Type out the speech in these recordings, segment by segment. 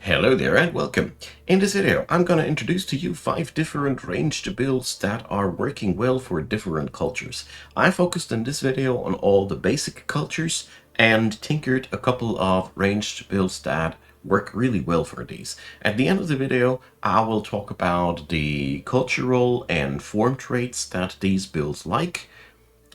Hello there and welcome. In this video I'm going to introduce to you 5 different ranged builds that are working well for different cultures. I focused in this video on all the basic cultures and tinkered a couple of ranged builds that work really well for these. At the end of the video I will talk about the cultural and form traits that these builds like.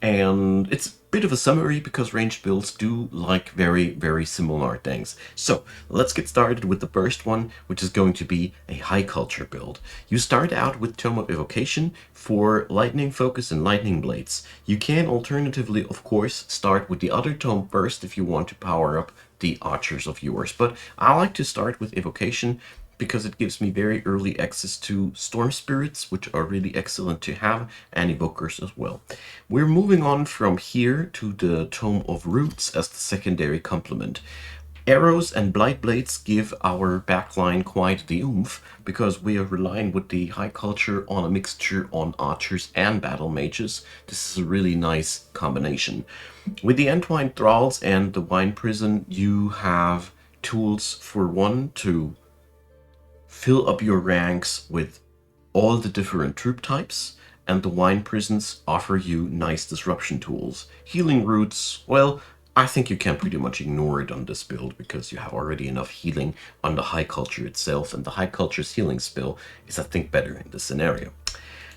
And it's a bit of a summary because ranged builds do like very similar things. So let's get started with the first one, which is going to be a high culture build. You start out with Tome of Evocation for lightning focus and lightning blades. You can alternatively, of course, start with the other tome first if you want to power up the archers of yours, but I like to start with Evocation because it gives me very early access to storm spirits, which are really excellent to have, and evokers as well. We're moving on from here to the Tome of Roots as the secondary complement. Arrows and blight blades give our backline quite the oomph, because we are relying with the high culture on a mixture on archers and battle mages. This is a really nice combination. With the Entwined Thralls and the Wine Prison, you have tools for one to fill up your ranks with all the different troop types, and the wine prisons offer you nice disruption tools. Healing roots, well, I think you can pretty much ignore it on this build because you have already enough healing on the high culture itself, and the high culture's healing spell is, I think, better in this scenario.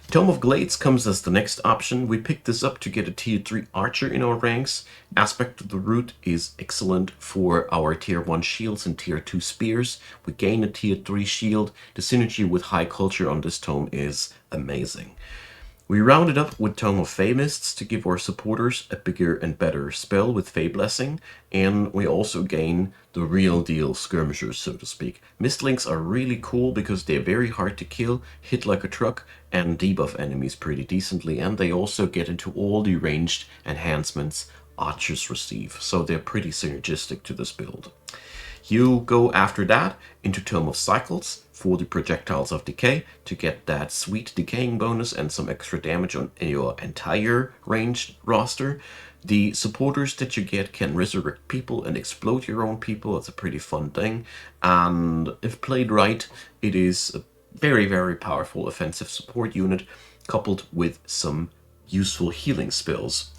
Tome of Glades comes as the next option. We picked this up to get a tier 3 archer in our ranks. Aspect of the Root is excellent for our tier 1 shields and tier 2 spears. We gain a tier 3 shield. The synergy with high culture on this tome is amazing. We rounded up with Tome of Fey Mists to give our supporters a bigger and better spell with Fey Blessing, and we also gain the real deal skirmishers, so to speak. Mistlings are really cool because they're very hard to kill, hit like a truck, and debuff enemies pretty decently, and they also get into all the ranged enhancements archers receive, so they're pretty synergistic to this build. You go after that into Tome of Cycles for the Projectiles of Decay to get that sweet decaying bonus and some extra damage on your entire ranged roster. The supporters that you get can resurrect people and explode your own people. It's a pretty fun thing. And if played right, it is a very powerful offensive support unit coupled with some useful healing spells.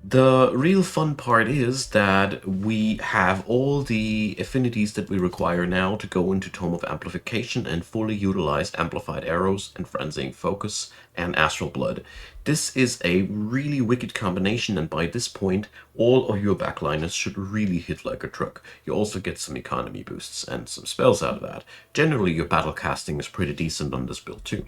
The real fun part is that we have all the affinities that we require now to go into Tome of Amplification and fully utilize Amplified Arrows and Frenzying Focus and Astral Blood. This is a really wicked combination, and by this point all of your backliners should really hit like a truck. You also get some economy boosts and some spells out of that. Generally your battle casting is pretty decent on this build too.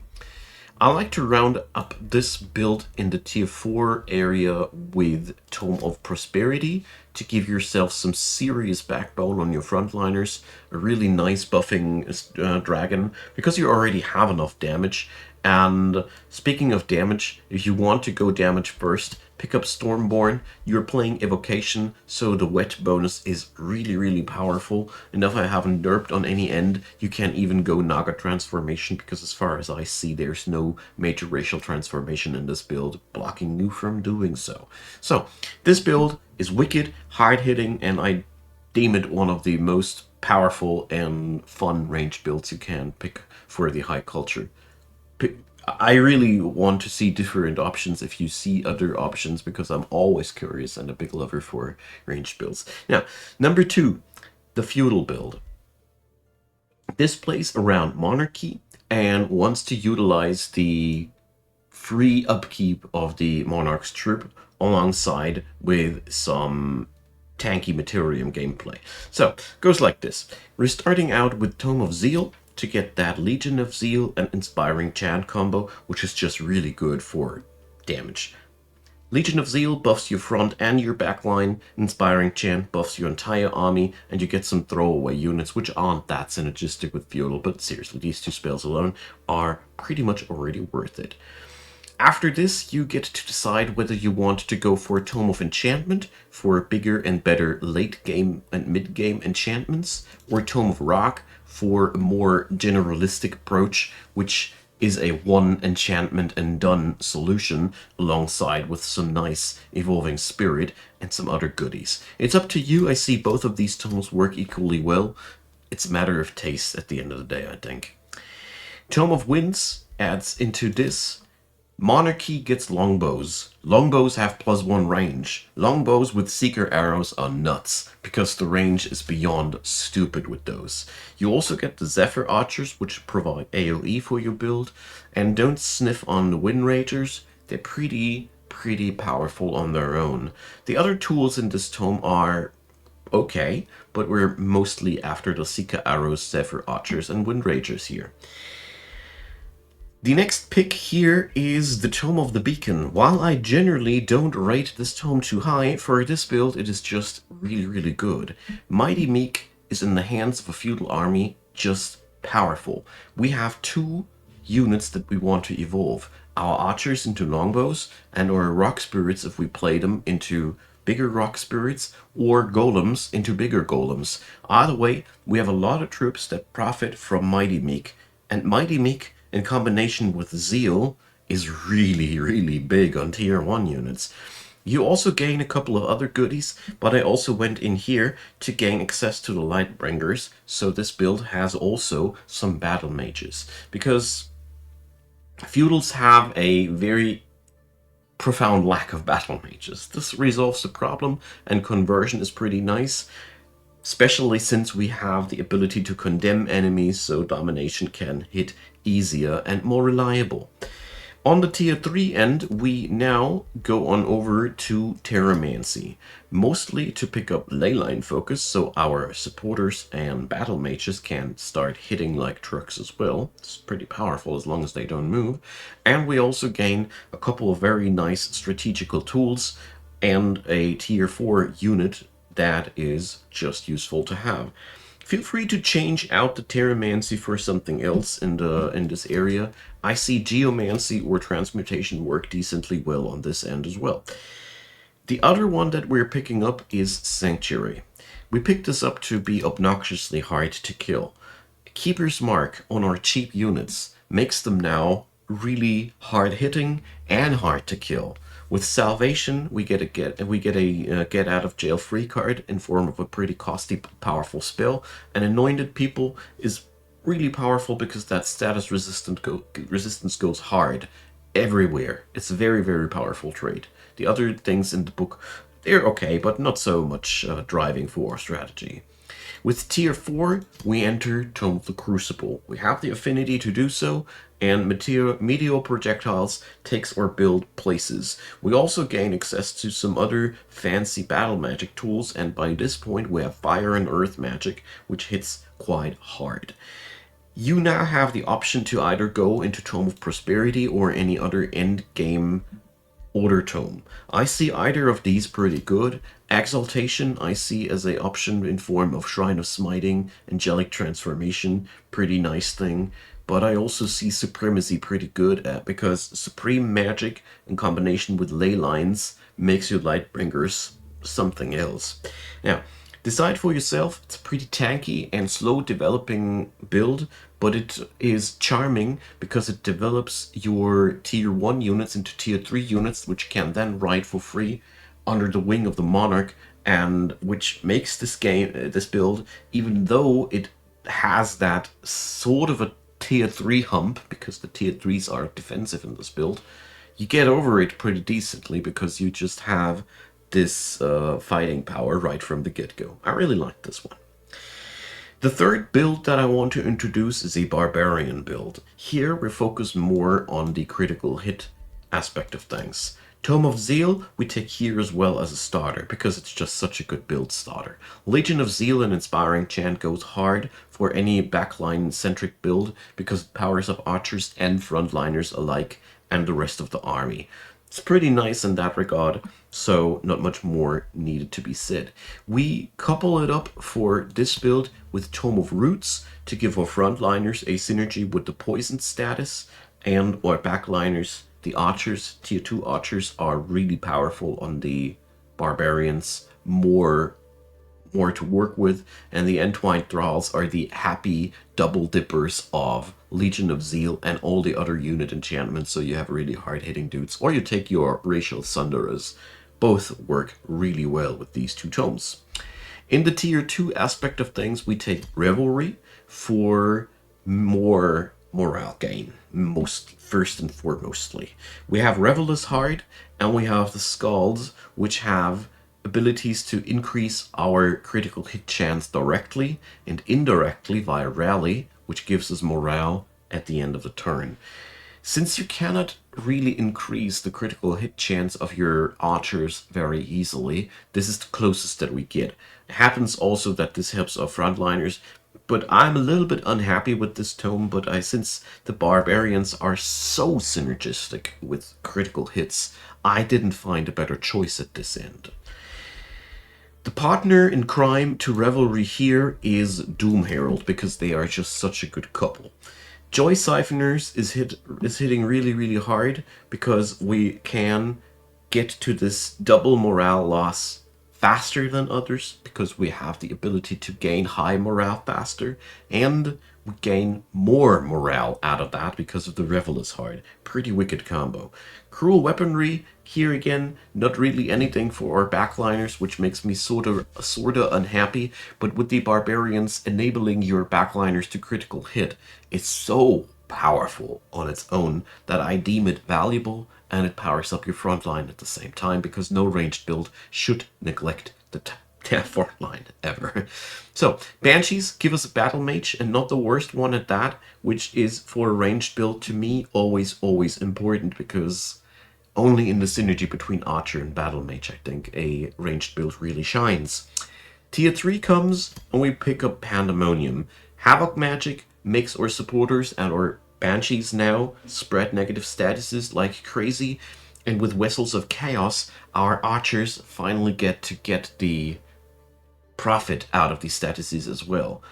I like to round up this build in the tier 4 area with Tome of Prosperity to give yourself some serious backbone on your frontliners, a really nice buffing dragon, because you already have enough damage. And speaking of damage, if you want to go damage first, pick up Stormborn. You're playing Evocation, so the wet bonus is really powerful. And if I haven't derped on any end, you can even go Naga Transformation, because as far as I see, there's no major racial transformation in this build blocking you from doing so. So this build is wicked, hard-hitting, and I deem it one of the most powerful and fun ranged builds you can pick for the high culture. I really want to see different options if you see other options, because I'm always curious and a big lover for ranged builds. Now, number 2, the Feudal build. This plays around Monarchy and wants to utilize the free upkeep of the Monarch's troop alongside with some tanky Materium gameplay. So, goes like this. We're starting out with Tome of Zeal to get that Legion of Zeal and Inspiring Chant combo, which is just really good for damage. Legion of Zeal buffs your front and your backline, Inspiring Chant buffs your entire army, and you get some throwaway units which aren't that synergistic with Feudal, but seriously, these 2 spells alone are pretty much already worth it. After this, you get to decide whether you want to go for Tome of Enchantment for bigger and better late game and mid game enchantments, or Tome of Rock for a more generalistic approach, which is a one enchantment and done solution alongside with some nice evolving spirit and some other goodies. It's up to you. I see both of these tomes work equally well. It's a matter of taste at the end of the day, I think. Tome of Winds adds into this. Monarchy gets longbows. Longbows have +1 range. Longbows with seeker arrows are nuts, because the range is beyond stupid with those. You also get the Zephyr Archers, which provide AoE for your build, and don't sniff on the Wind Ragers. They're pretty powerful on their own. The other tools in this tome are okay, but we're mostly after the Seeker Arrows, Zephyr Archers, and Wind Ragers here. The next pick here is the Tome of the Beacon. While I generally don't rate this tome too high, for this build it is just really good. Mighty Meek is in the hands of a feudal army, just powerful. We have 2 units that we want to evolve. Our archers into longbows, and our rock spirits, if we play them, into bigger rock spirits, or golems into bigger golems. Either way, we have a lot of troops that profit from Mighty Meek, and Mighty Meek in combination with Zeal is really big on tier 1 units. You also gain a couple of other goodies, but I also went in here to gain access to the Lightbringers, so this build has also some battle mages. Because feudals have a very profound lack of battle mages. This resolves the problem, and conversion is pretty nice, especially since we have the ability to condemn enemies, so domination can hit easier and more reliable. On the tier 3 end, we now go on over to Terramancy, mostly to pick up leyline focus, so our supporters and battle mages can start hitting like trucks as well. It's pretty powerful as long as they don't move. And we also gain a couple of very nice strategical tools and a tier 4 unit that is just useful to have. Feel free to change out the Terramancy for something else in this area. I see Geomancy or Transmutation work decently well on this end as well. The other one that we're picking up is Sanctuary. We picked this up to be obnoxiously hard to kill. Keeper's Mark on our cheap units makes them now really hard hitting and hard to kill. With Salvation, we get a get out of jail free card in form of a pretty costly, powerful spell. And Anointed People is really powerful because that status resistance goes hard everywhere. It's a very powerful trait. The other things in the book, they're okay, but not so much driving for our strategy. With tier 4, we enter Tome of the Crucible. We have the affinity to do so, and Meteor Projectiles takes our build places. We also gain access to some other fancy battle magic tools, and by this point we have Fire and Earth magic, which hits quite hard. You now have the option to either go into Tome of Prosperity or any other end game Order Tome. I see either of these pretty good. Exaltation I see as an option in form of Shrine of Smiting, Angelic Transformation, pretty nice thing. But I also see Supremacy pretty good at, because Supreme Magic in combination with Ley Lines makes your Lightbringers something else. Now, decide for yourself. It's a pretty tanky and slow developing build, but it is charming because it develops your tier 1 units into tier 3 units, which can then ride for free under the wing of the Monarch, and which makes this build, even though it has that sort of a tier 3 hump, because the tier 3s are defensive in this build, you get over it pretty decently because you just have this fighting power right from the get-go. I really like this one. The third build that I want to introduce is a Barbarian build. Here we're focused more on the critical hit aspect of things. Tome of Zeal we take here as well as a starter, because it's just such a good build starter. Legion of Zeal and Inspiring Chant goes hard for any backline-centric build, because it powers up archers and frontliners alike and the rest of the army. It's pretty nice in that regard, so not much more needed to be said. We couple it up for this build with Tome of Roots to give our frontliners a synergy with the poison status, and our backliners, the archers, tier 2 archers, are really powerful on the barbarians, more to work with, and the Entwined Thralls are the happy double dippers of Legion of Zeal and all the other unit enchantments, so you have really hard-hitting dudes. Or you take your Racial Sunderers. Both work really well with these two tomes. In the tier 2 aspect of things, we take Revelry for more morale gain, most first and foremostly. We have Revelous Hard, and we have the Scalds, which have abilities to increase our critical hit chance directly and indirectly via Rally, which gives us morale at the end of the turn. Since you cannot really increase the critical hit chance of your archers very easily, this is the closest that we get. It happens also that this helps our frontliners, but I'm a little bit unhappy with this tome, but since the barbarians are so synergistic with critical hits, I didn't find a better choice at this end. The partner in crime to Revelry here is Doom Herald, because they are just such a good couple. Joy Siphoners is hitting really hard because we can get to this double morale loss faster than others, because we have the ability to gain high morale faster, and we gain more morale out of that because of the Revelous Hard. Pretty wicked combo. Cruel Weaponry, here again, not really anything for our backliners, which makes me sorta unhappy, but with the Barbarians enabling your backliners to critical hit, it's so powerful on its own that I deem it valuable, and it powers up your front line at the same time, because no ranged build should neglect the front line ever. So, Banshees give us a battle mage, and not the worst one at that, which is for a ranged build to me always important, because only in the synergy between archer and battle mage I think a ranged build really shines. Tier 3 comes and we pick up Pandemonium. Havoc magic makes our supporters and our banshees now spread negative statuses like crazy, and with Vessels of Chaos, our archers finally get the profit out of these statuses as well.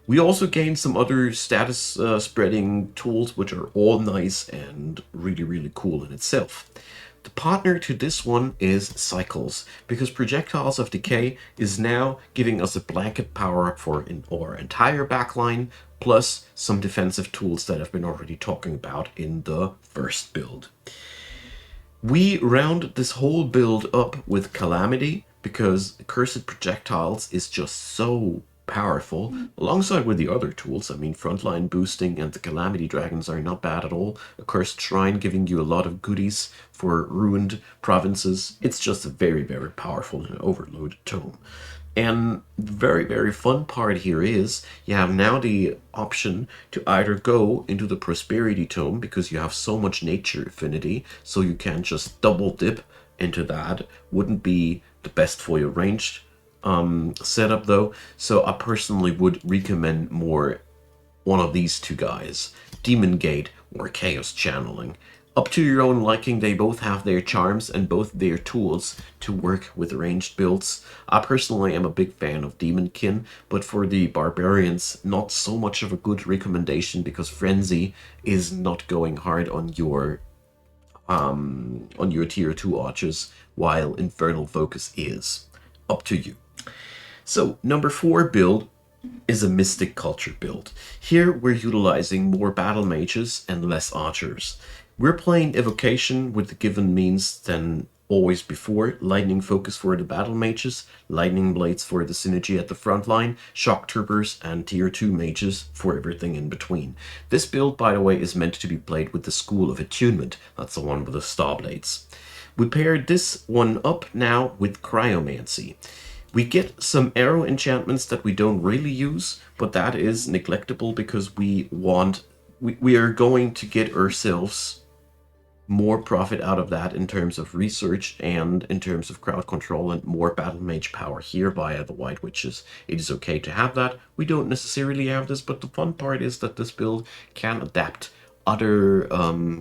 We also gain some other status spreading tools, which are all nice and really cool in itself. The partner to this one is Cycles, because Projectiles of Decay is now giving us a blanket power up for our entire backline, plus some defensive tools that I've been already talking about in the first build. We round this whole build up with Calamity, because Cursed Projectiles is just so powerful, alongside with the other tools. I mean, Frontline boosting and the Calamity Dragons are not bad at all. A Cursed Shrine giving you a lot of goodies for ruined provinces. It's just a very powerful and overloaded tome. And the very fun part here is you have now the option to either go into the Prosperity Tome, because you have so much nature affinity, so you can just double dip into that. Wouldn't be the best for your ranged setup though, so I personally would recommend more one of these two guys, Demon Gate or Chaos Channeling. Up to your own liking, they both have their charms and both their tools to work with ranged builds. I personally am a big fan of Demonkin, but for the Barbarians, not so much of a good recommendation, because Frenzy is not going hard on your tier 2 archers, while Infernal Focus is. Up to you. So, number 4 build is a Mystic Culture build. Here we're utilizing more battle mages and less archers. We're playing Evocation with the given means than always before. Lightning Focus for the battle mages, Lightning Blades for the synergy at the front line, Shock Troopers and tier 2 mages for everything in between. This build, by the way, is meant to be played with the School of Attunement. That's the one with the Star Blades. We paired this one up now with Cryomancy. We get some arrow enchantments that we don't really use, but that is neglectable because we are going to get ourselves more profit out of that in terms of research and in terms of crowd control, and more battle mage power here via the White Witches. It is okay to have that. We don't necessarily have this, but the fun part is that this build can adapt other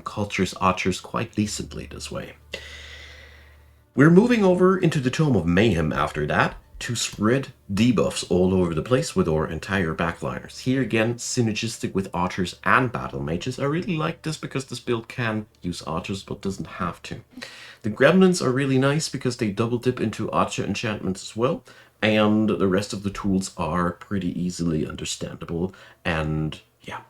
cultures' archers quite decently this way. We're moving over into the Tome of Mayhem after that, to spread debuffs all over the place with our entire backliners. Here again, synergistic with archers and battle mages. I really like this because this build can use archers but doesn't have to. The gremlins are really nice because they double dip into archer enchantments as well, and the rest of the tools are pretty easily understandable, and yeah.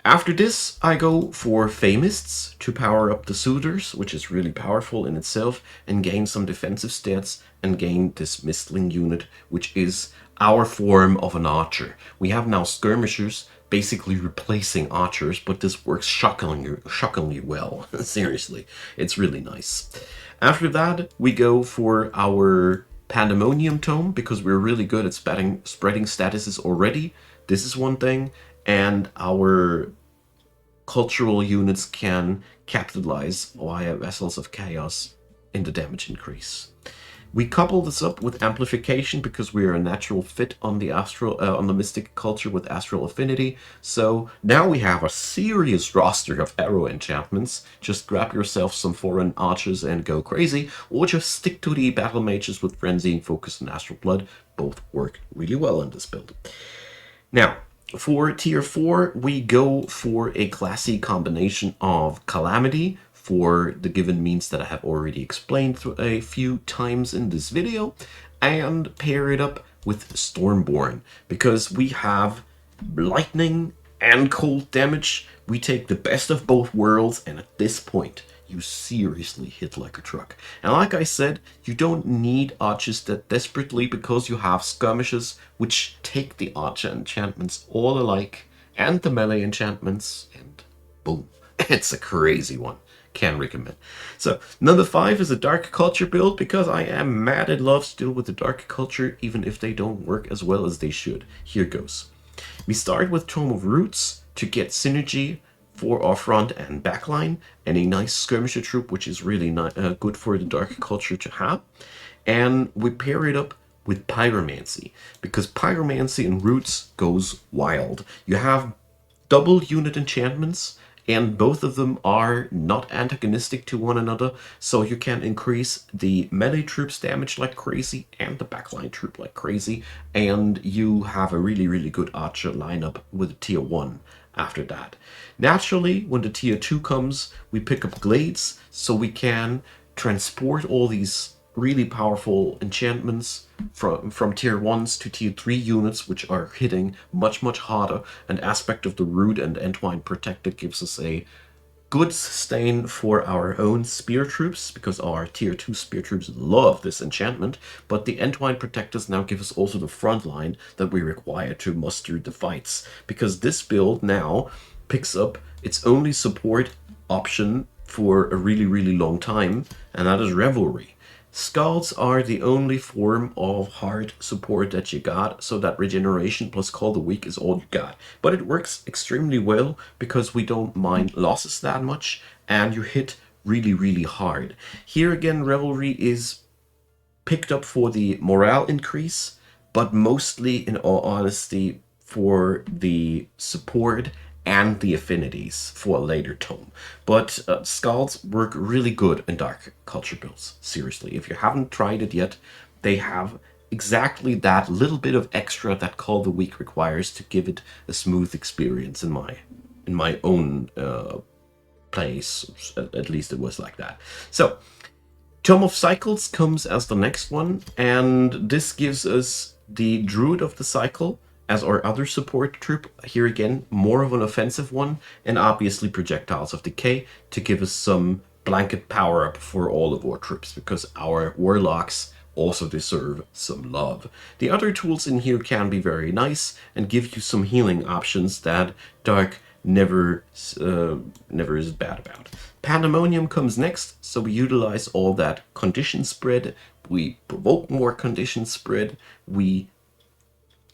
After this, I go for Famists to power up the Suitors, which is really powerful in itself, and gain some defensive stats, and gain this Mistling unit, which is our form of an archer. We have now Skirmishers, basically replacing archers, but this works shockingly well. Seriously, it's really nice. After that, we go for our Pandemonium Tome, because we're really good at spreading statuses already. This is one thing, and our cultural units can capitalize via Vessels of Chaos in the damage increase. We couple this up with amplification because we are a natural fit on the on the mystic culture with astral affinity. So now we have a serious roster of arrow enchantments. Just grab yourself some foreign archers and go crazy, or just stick to the battle mages with frenzy, focus, and astral blood. Both work really well in this build. Now, for tier 4, we go for a classy combination of Calamity for the given means that I have already explained a few times in this video, and pair it up with Stormborn, because we have lightning and cold damage. We take the best of both worlds, and at this point, you seriously hit like a truck. And like I said, you don't need archers that desperately, because you have skirmishes which take the archer enchantments all alike and the melee enchantments, and boom, it's a crazy one. Can recommend. So number 5 is a dark culture build, because I am mad in love still with the dark culture, even if they don't work as well as they should. Here goes. We start with Tome of Roots to get synergy for our front and back line, and a nice skirmisher troop, which is really good for the dark culture to have. And we pair it up with Pyromancy, because Pyromancy and Roots goes wild. You have double unit enchantments, and both of them are not antagonistic to one another, so you can increase the melee troops damage like crazy and the backline troop like crazy, and you have a really good archer lineup with tier 1 after that. Naturally, when the tier 2 comes, we pick up Glades, so we can transport all these really powerful enchantments from tier 1s to tier 3 units, which are hitting much harder. And Aspect of the Root and Entwine Protector gives us a good sustain for our own spear troops, because our tier 2 spear troops love this enchantment, but the Entwine Protectors now give us also the front line that we require to muster the fights, because this build now picks up its only support option for a really long time, and that is Revelry. Scalds are the only form of hard support that you got, so that regeneration plus Call the Weak is all you got. But it works extremely well, because we don't mind losses that much, and you hit really hard. Here again, Revelry is picked up for the morale increase, but mostly, in all honesty, for the support and the affinities for a later tome. But Scalds work really good in dark culture builds. Seriously, if you haven't tried it yet, they have exactly that little bit of extra that Call the Weak requires to give it a smooth experience in my own place. At least it was like that. So Tome of Cycles comes as the next one, and this gives us the Druid of the Cycle as our other support troop. Here again, more of an offensive one, and obviously Projectiles of Decay to give us some blanket power up for all of our troops, because our Warlocks also deserve some love. The other tools in here can be very nice and give you some healing options that Dark never is bad about. Pandemonium comes next, so we utilize all that condition spread, we provoke more condition spread, we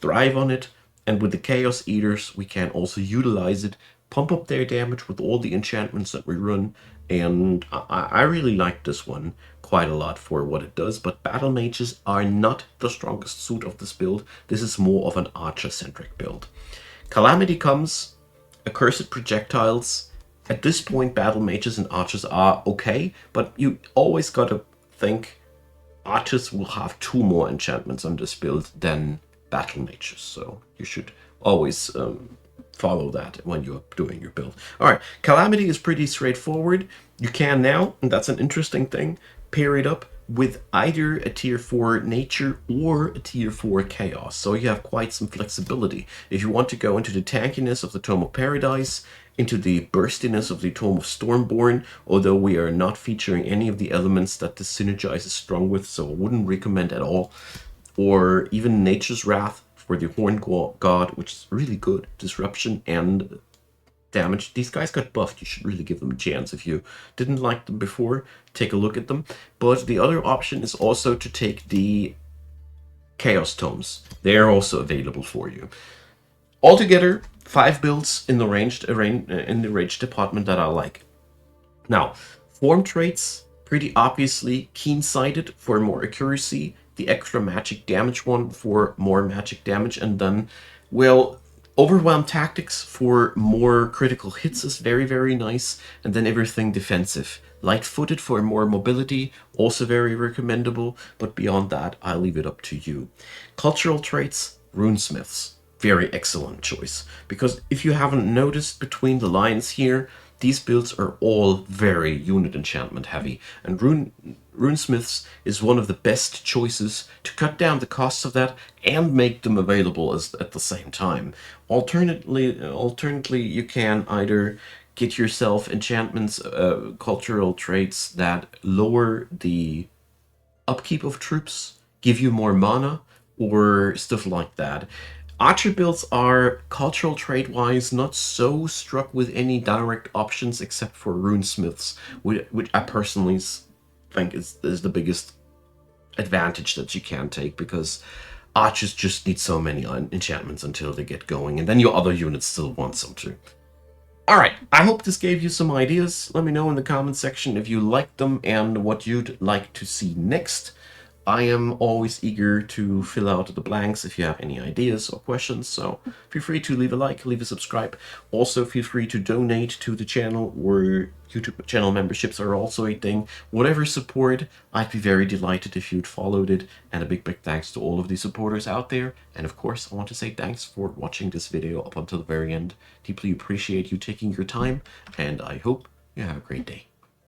thrive on it, and with the Chaos Eaters we can also utilize it, pump up their damage with all the enchantments that we run, and I really like this one quite a lot for what it does. But Battle Mages are not the strongest suit of this build. This is more of an archer-centric build. Calamity comes, Accursed Projectiles. At this point, Battle Mages and Archers are okay, but you always gotta think Archers will have 2 more enchantments on this build than Battle Mages, so you should always follow that when you're doing your build. Alright, Calamity is pretty straightforward. You can now, and that's an interesting thing, pair it up with either a tier 4 nature or a tier 4 chaos. So you have quite some flexibility. If you want to go into the tankiness of the Tome of Paradise, into the burstiness of the Tome of Stormborn, although we are not featuring any of the elements that the Synergize is strong with, so I wouldn't recommend at all. Or even Nature's Wrath for the Horn God, which is really good. Disruption and damage. These guys got buffed. You should really give them a chance. If you didn't like them before, take a look at them. But the other option is also to take the Chaos Tomes. They're also available for you. Altogether, 5 builds in the range department that I like. Now, form traits, pretty obviously keen-sighted for more accuracy, the extra magic damage one for more magic damage, and then, well, overwhelm tactics for more critical hits is very, very nice, and then everything defensive. Light-footed for more mobility, also very recommendable, but beyond that, I'll leave it up to you. Cultural traits, runesmiths. Very excellent choice, because if you haven't noticed between the lines here, these builds are all very unit enchantment heavy, and runesmiths is one of the best choices to cut down the costs of that and make them available at the same time. Alternately, you can either get yourself enchantments, cultural traits that lower the upkeep of troops, give you more mana, or stuff like that. Archer builds are, cultural trait-wise, not so struck with any direct options except for runesmiths, which I personally think is the biggest advantage that you can take, because archers just need so many enchantments until they get going, and then your other units still want some too. Alright, I hope this gave you some ideas. Let me know in the comment section if you liked them and what you'd like to see next. I am always eager to fill out the blanks if you have any ideas or questions, so feel free to leave a like, leave a subscribe. Also, feel free to donate to the channel, or YouTube channel memberships are also a thing. Whatever support, I'd be very delighted if you'd followed it, and a big thanks to all of the supporters out there. And of course, I want to say thanks for watching this video up until the very end. Deeply appreciate you taking your time, and I hope you have a great day.